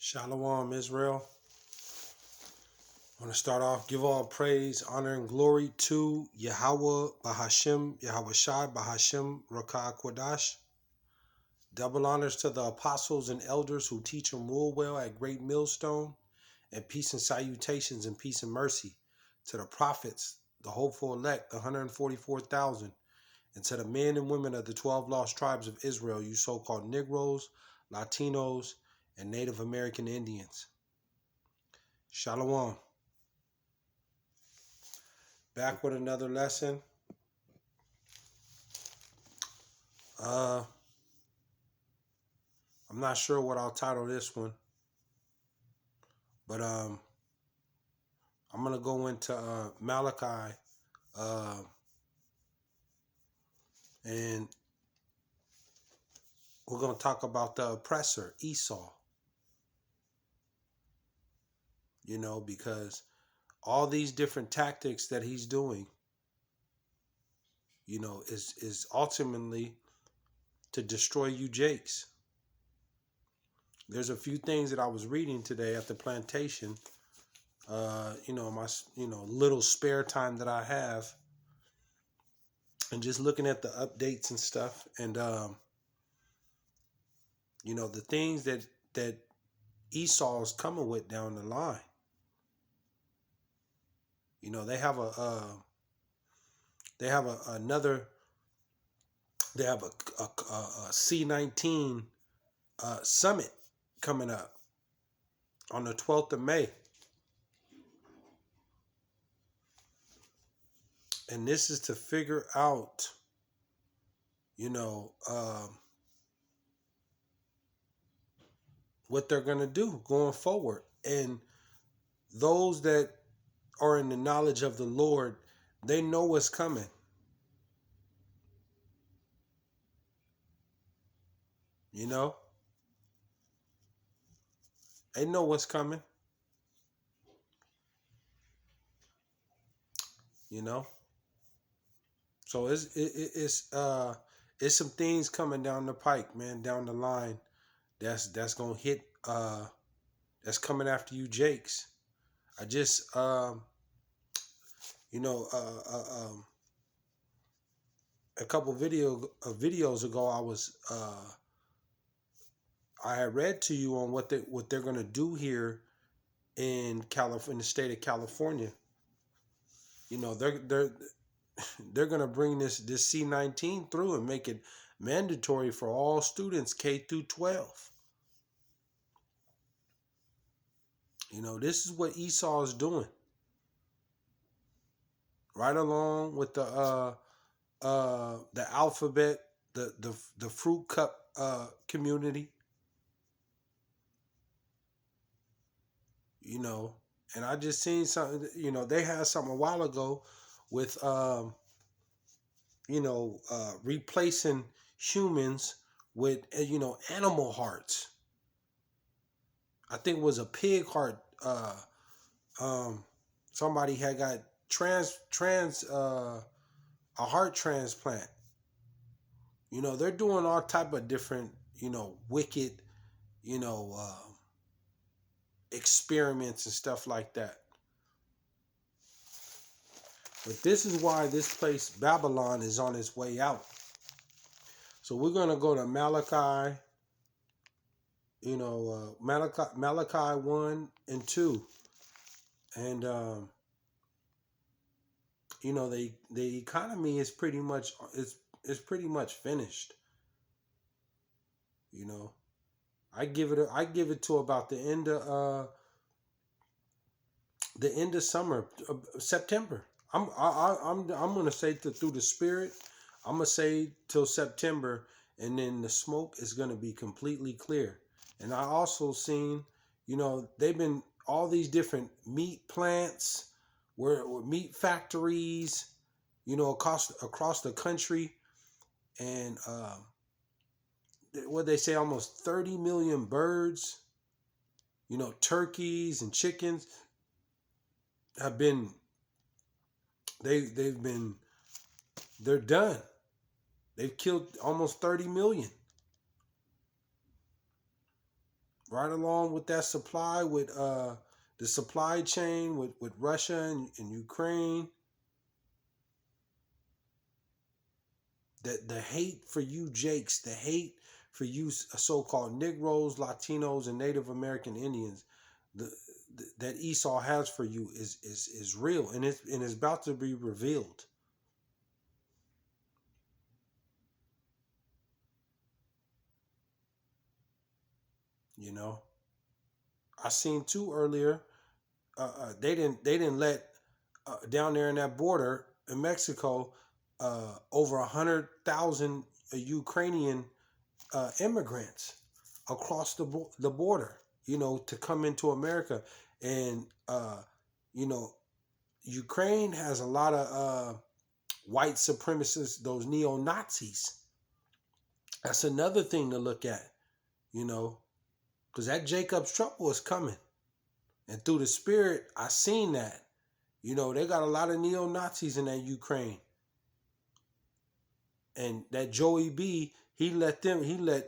Shalom, Israel. I want to start off, give all praise, honor, and glory to Yahawah, BAHASHAM, YAHAWAHSHI, BAHASHAM, Rakah Kwadash. Double honors to the apostles and elders who teach and rule well at Great Millstone, and peace and salutations and peace and mercy to the prophets, the hopeful elect, the 144,000, and to the men and women of the 12 lost tribes of Israel, you so-called Negroes, Latinos, and Native American Indians. Shalom. Back with another lesson. I'm not sure what I'll title this one, but I'm gonna go into Malachi, and we're gonna talk about the oppressor Esau. You know, because all these different tactics that he's doing, you know, is ultimately to destroy you Jakes. There's a few things that I was reading today at the plantation. My little spare time that I have, and just looking at the updates and stuff, and the things that Esau is coming with down the line. You know, they have a C-19 summit coming up on the 12th of May. And this is to figure out, what they're going to do going forward. And those that are in the knowledge of the Lord, they know what's coming. You know? They know what's coming. You know? So it's some things coming down the pike, man, down the line. That's gonna hit. That's coming after you, Jakes. I just a couple videos ago, I had read to you on what they're gonna do here in the state of California. You know, they're gonna bring this C-19 through and make it mandatory for all students K through 12. You know, this is what Esau is doing. Right along with the alphabet, the fruit cup community. You know, and I just seen something, they had something a while ago with replacing humans with animal hearts. I think it was a pig heart. Somebody had got a heart transplant. You know, they're doing all type of different, wicked, experiments and stuff like that. But this is why this place, Babylon, is on its way out. So we're going to go to Malachi, Malachi 1 and 2. And, the economy is pretty much, it's pretty much finished. You know, I give it to about the end of summer, September. I'm gonna say through the spirit, I'm gonna say till September, and then the smoke is gonna be completely clear. And I also seen, they've been all these different meat plants, where meat factories, across the country, and what they say, almost 30 million birds, turkeys and chickens have been. They're done. They've killed almost 30 million. right along with that supply with the supply chain with Russia and Ukraine. The hate for you Jakes, the hate for you so-called Negroes, Latinos, and Native American Indians, the, that Esau has for you is real, and it's about to be revealed. You know, I seen too earlier. They didn't let down there in that border in Mexico over 100,000 Ukrainian immigrants across the border, to come into America. And, you know, Ukraine has a lot of white supremacists, those neo-Nazis. That's another thing to look at, because that Jacob's trouble is coming. And through the spirit, I seen that. They got a lot of neo-Nazis in that Ukraine. And that Joey B, he let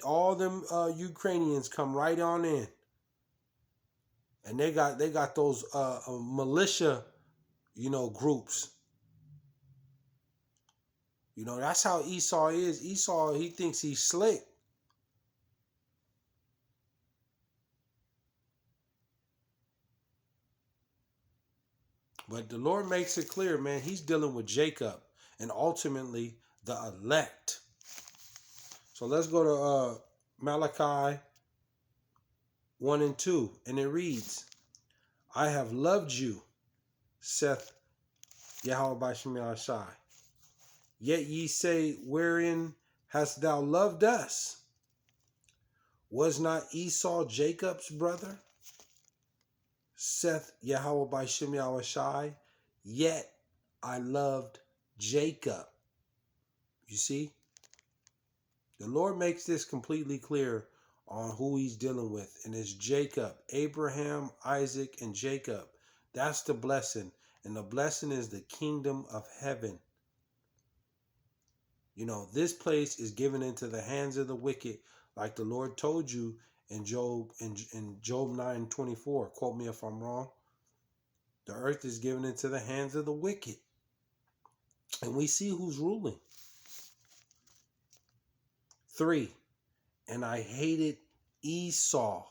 all them Ukrainians come right on in. And they got those militia, groups. That's how Esau is. Esau, he thinks he's slick. But the Lord makes it clear, man, he's dealing with Jacob and ultimately the elect. So let's go to Malachi 1 and 2. And it reads, I have loved you, saith YAHAWAHSHI. Yet ye say, wherein hast thou loved us? Was not Esau Jacob's brother? Saith YAHAWAHSHI. Yet I loved Jacob. You see? The Lord makes this completely clear on who he's dealing with. And it's Jacob, Abraham, Isaac, and Jacob. That's the blessing. And the blessing is the kingdom of heaven. This place is given into the hands of the wicked, like the Lord told you in Job 9:24. Quote me if I'm wrong. The earth is given into the hands of the wicked. And we see who's ruling. 3. And I hated Esau.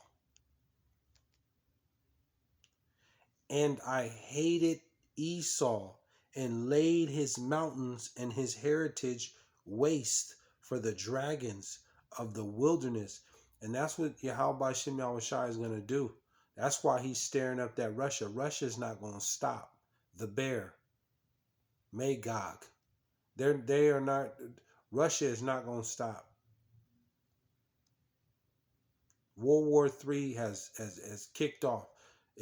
And I hated Esau, and laid his mountains and his heritage waste for the dragons of the wilderness. And that's what YAHAWAHSHI is going to do. That's why he's staring up that Russia. Russia's not going to stop. The bear, Magog, they are not. Russia is not going to stop. World War III has kicked off.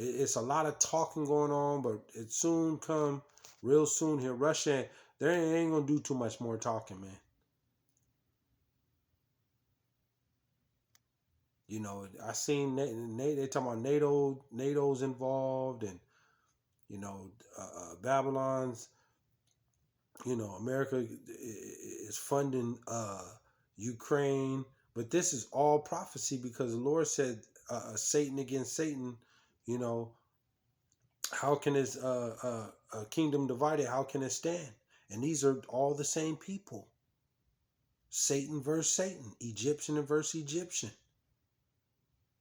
It's a lot of talking going on, but it soon come real soon here. Russia, they ain't gonna do too much more talking, man. I seen they talking about NATO's involved, and Babylon's. America is funding Ukraine, but this is all prophecy because the Lord said, Satan against Satan. How can his kingdom divided? How can it stand? And these are all the same people. Satan versus Satan, Egyptian versus Egyptian.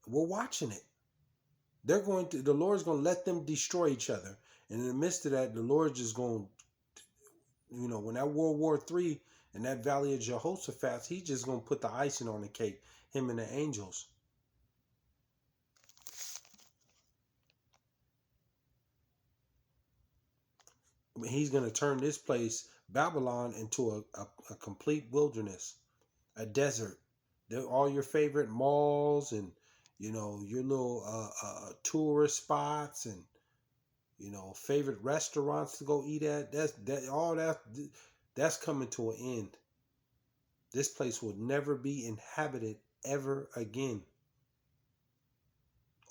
We're watching it. The Lord's going to let them destroy each other. And in the midst of that, the Lord's just going, when that World War III and that Valley of Jehoshaphat, he's just going to put the icing on the cake, him and the angels. He's going to turn this place, Babylon, into a complete wilderness, a desert. They're all your favorite malls and, your little tourist spots and, favorite restaurants to go eat at. That's coming to an end. This place will never be inhabited ever again.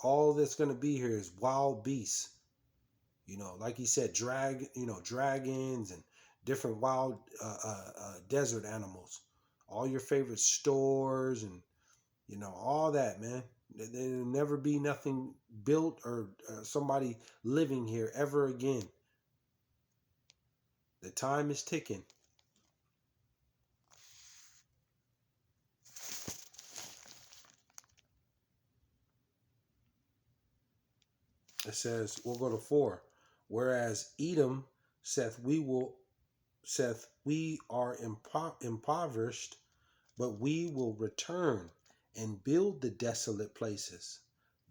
All that's going to be here is wild beasts. Like he said, dragons and different wild desert animals. All your favorite stores and, all that, man. There'll never be nothing built or somebody living here ever again. The time is ticking. It says, we'll go to 4. Whereas Edom saith, we are impoverished, but we will return and build the desolate places.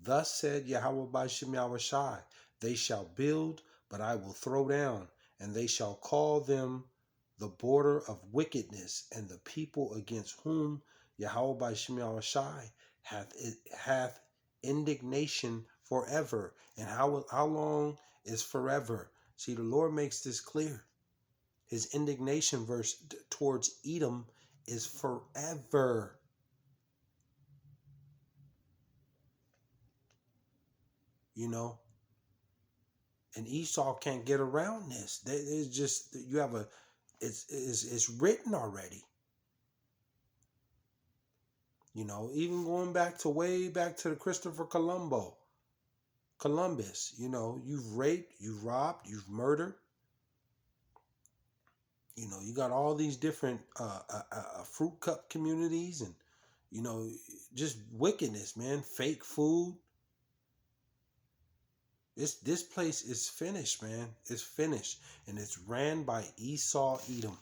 Thus said Yahweh BAHASHAM YAHAWAHSHI, they shall build, but I will throw down, and they shall call them the border of wickedness, and the people against whom Yahweh BAHASHAM YAHAWAHSHI hath indignation forever. And how long is forever? See, the Lord makes this clear. His indignation verse towards Edom is forever. You know, and Esau can't get around this. It's just, you have a, it's written already. You know, even going back to way back to the Christopher Columbus, you know, you've raped, you've robbed, you've murdered. You know, you got all these different fruit cup communities and, you know, just wickedness, man. Fake food. This place is finished, man. It's finished. And it's ran by Esau Edom.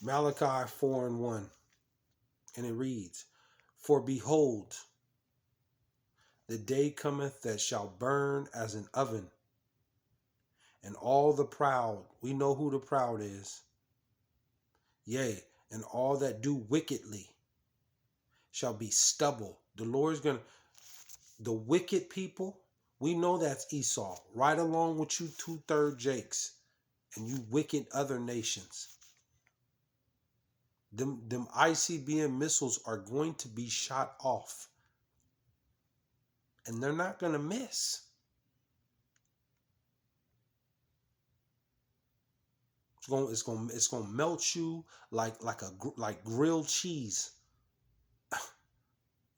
Malachi 4:1. And it reads, for behold, the day cometh that shall burn as an oven, and all the proud, we know who the proud is, yea, and all that do wickedly shall be stubble. The Lord's gonna, the wicked people, we know that's Esau, right along with you 2/3 Jakes and you wicked other nations. Them ICBM missiles are going to be shot off, and they're not going to miss. It's going to melt you like grilled cheese.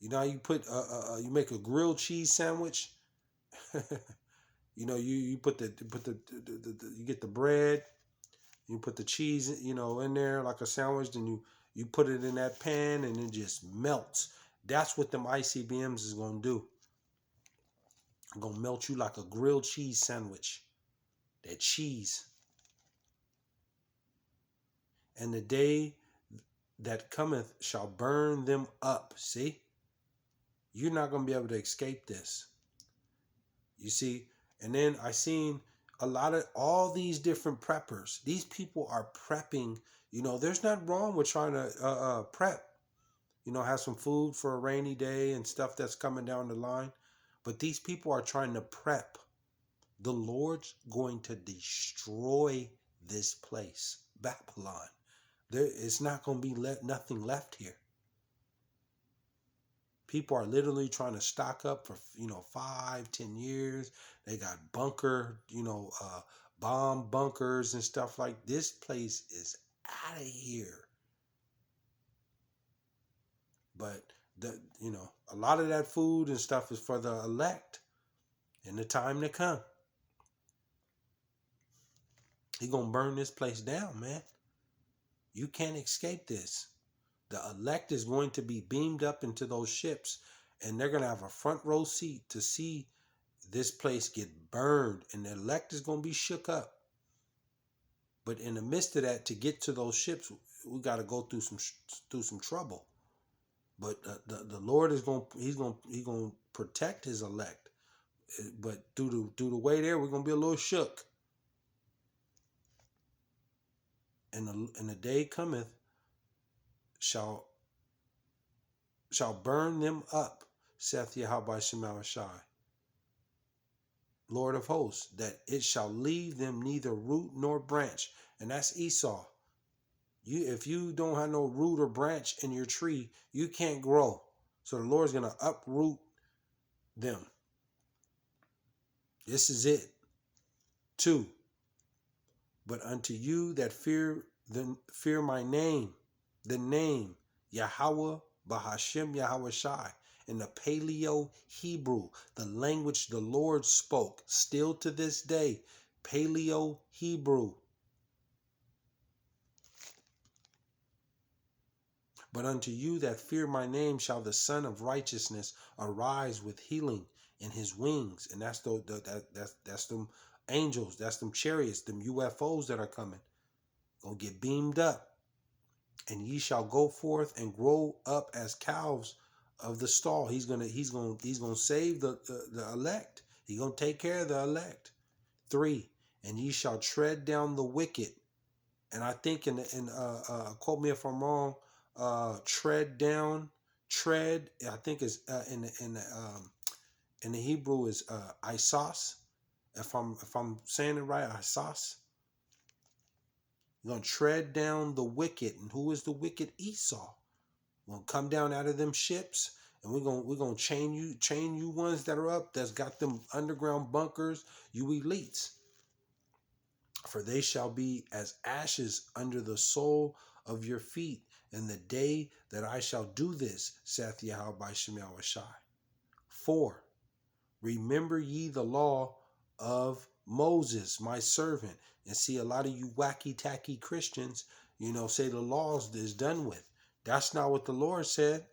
You know how you put you make a grilled cheese sandwich. You know, you put the you get the bread, you put the cheese, you know, in there like a sandwich, then you put it in that pan and it just melts. That's what them ICBMs is gonna do. Gonna melt you like a grilled cheese sandwich. That cheese. And the day that cometh shall burn them up. See? You're not gonna be able to escape this. You see? And then I seen a lot of all these different preppers. These people are prepping. You know, there's not wrong with trying to prep. You know, have some food for a rainy day and stuff that's coming down the line. But these people are trying to prep. The Lord's going to destroy this place, Babylon. There is not going to be nothing left here. People are literally trying to stock up for, you know, 5-10 years. They got bunker, you know, bomb bunkers and stuff like this. Place is out of here. But you know, a lot of that food and stuff is for the elect in the time to come. He's gonna burn this place down, man. You can't escape this. The elect is going to be beamed up into those ships, and they're gonna have a front row seat to see this place get burned, and the elect is gonna be shook up. But in the midst of that, to get to those ships, we got to go through some trouble. But the Lord is he's gonna protect his elect. But through the way there, we're gonna be a little shook. And the day cometh shall burn them up, saith Yahweh BAHASHAM YAHAWAHSHI, Lord of hosts, that it shall leave them neither root nor branch. And that's Esau. If you don't have no root or branch in your tree, you can't grow. So the Lord's going to uproot them. This is it. 2. But unto you that fear my name, the name Yahawah, BAHASHAM, YAHAWAHSHI. In the Paleo Hebrew, the language the Lord spoke, still to this day, Paleo Hebrew. But unto you that fear my name shall the Son of Righteousness arise with healing in his wings. And that's that's them angels, that's them chariots, them UFOs that are coming. Gonna get beamed up. And ye shall go forth and grow up as calves of the stall. He's gonna save the elect. He's gonna take care of the elect. 3, and ye shall tread down the wicked. And I think quote me if I'm wrong, tread, I think is in the Hebrew is isos. If I'm saying it right, isos. You're gonna tread down the wicked. And who is the wicked? Esau. We're gonna come down out of them ships, and we're gonna chain you ones that are up, that's got them underground bunkers, you elites. For they shall be as ashes under the sole of your feet in the day that I shall do this, saith Yahweh by Shai. 4. Remember ye the law of Moses, my servant. And see, a lot of you wacky tacky Christians, say the laws is done with. That's not what the Lord said.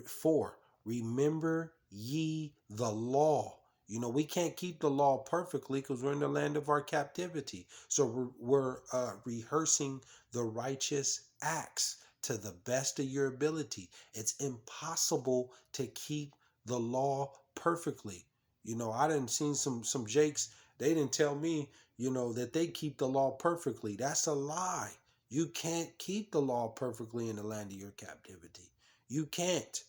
4. Remember ye the law. We can't keep the law perfectly because we're in the land of our captivity. So we're rehearsing the righteous acts to the best of your ability. It's impossible to keep the law perfectly. I didn't seen some jakes. They didn't tell me, that they keep the law perfectly. That's a lie. You can't keep the law perfectly in the land of your captivity. You can't.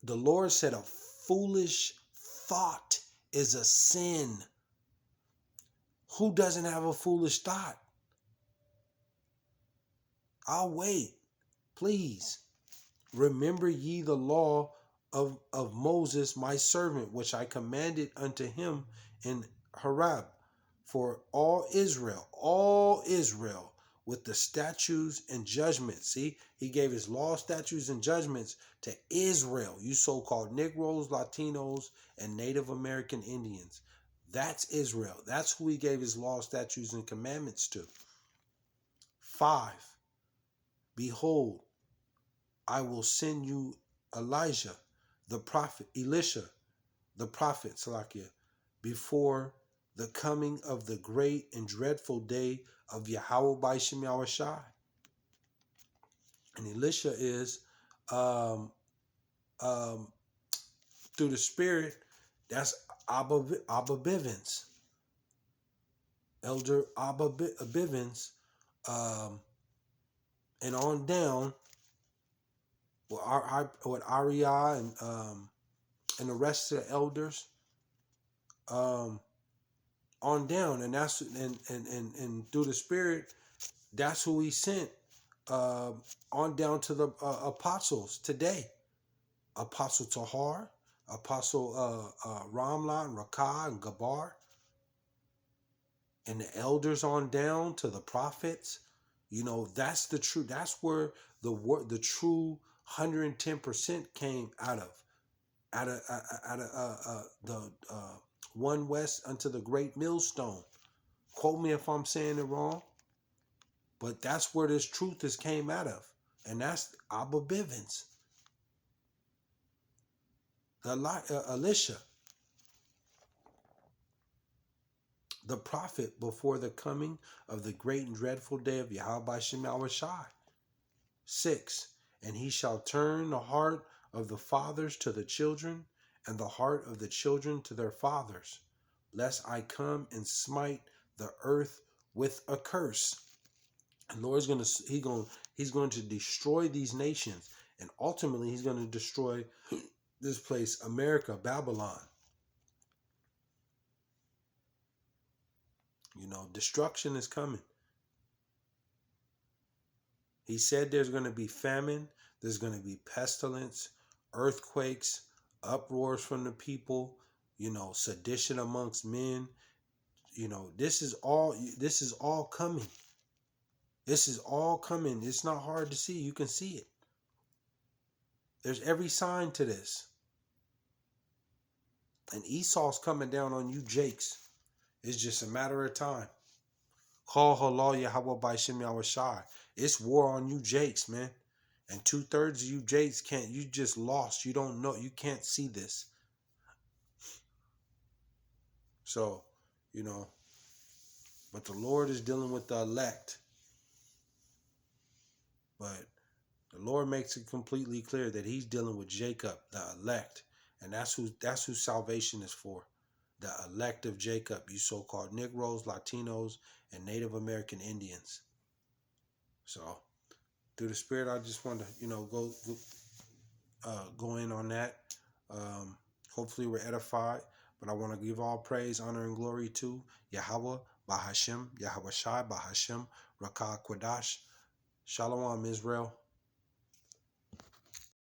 The Lord said a foolish thought is a sin. Who doesn't have a foolish thought? I'll wait. Please. Remember ye the law of Moses, my servant, which I commanded unto him in Horeb, for all Israel, with the statutes and judgments. See, he gave his law, statutes, and judgments to Israel, you so-called Negroes, Latinos, and Native American Indians. That's Israel. That's who he gave his law, statutes, and commandments to. 5. Behold, I will send you Elisha, the prophet, Salakia, before the coming of the great and dreadful day of Yahweh by Shai. And Elisha is through the Spirit, that's Abba Bivens, Elder Abba Bivens, and on down with Ariah and the rest of the elders, on down, and that's and through the Spirit, that's who he sent on down to the apostles today. Apostle Tahar, Apostle Ramla and Rakah and Gabar, and the elders on down to the prophets. That's the true. That's where the true 110% came out of the one west unto the great millstone. Quote me if I'm saying it wrong, but that's where this truth is came out of, and that's Abba Bivens, Elisha, the prophet before the coming of the great and dreadful day of Yahweh Shai. 6. And he shall turn the heart of the fathers to the children, and the heart of the children to their fathers, lest I come and smite the earth with a curse. And Lord's he's going to destroy these nations, and ultimately he's going to destroy this place, America, Babylon. Destruction is coming. He said there's going to be famine, there's going to be pestilence, earthquakes, uproars from the people, sedition amongst men. This is all coming. This is all coming. It's not hard to see. You can see it. There's every sign to this. And Esau's coming down on you Jakes. It's just a matter of time. Call halal Yahawah BAHASHAM YAHAWAHSHI. It's war on you Jakes, man. And 2/3 of you Jakes can't, you just lost. You don't know, you can't see this. So, you know, but the Lord is dealing with the elect. But the Lord makes it completely clear that he's dealing with Jacob, the elect. And that's who salvation is for. The elect of Jacob, you so-called Negroes, Latinos, and Native American Indians. So through the Spirit, I just want to, you know, go in on that. Hopefully we're edified. But I want to give all praise, honor, and glory to Yahawah, BAHASHAM, YAHAWAHSHI, BAHASHAM, Rakah Kwadash. Shalom, Israel.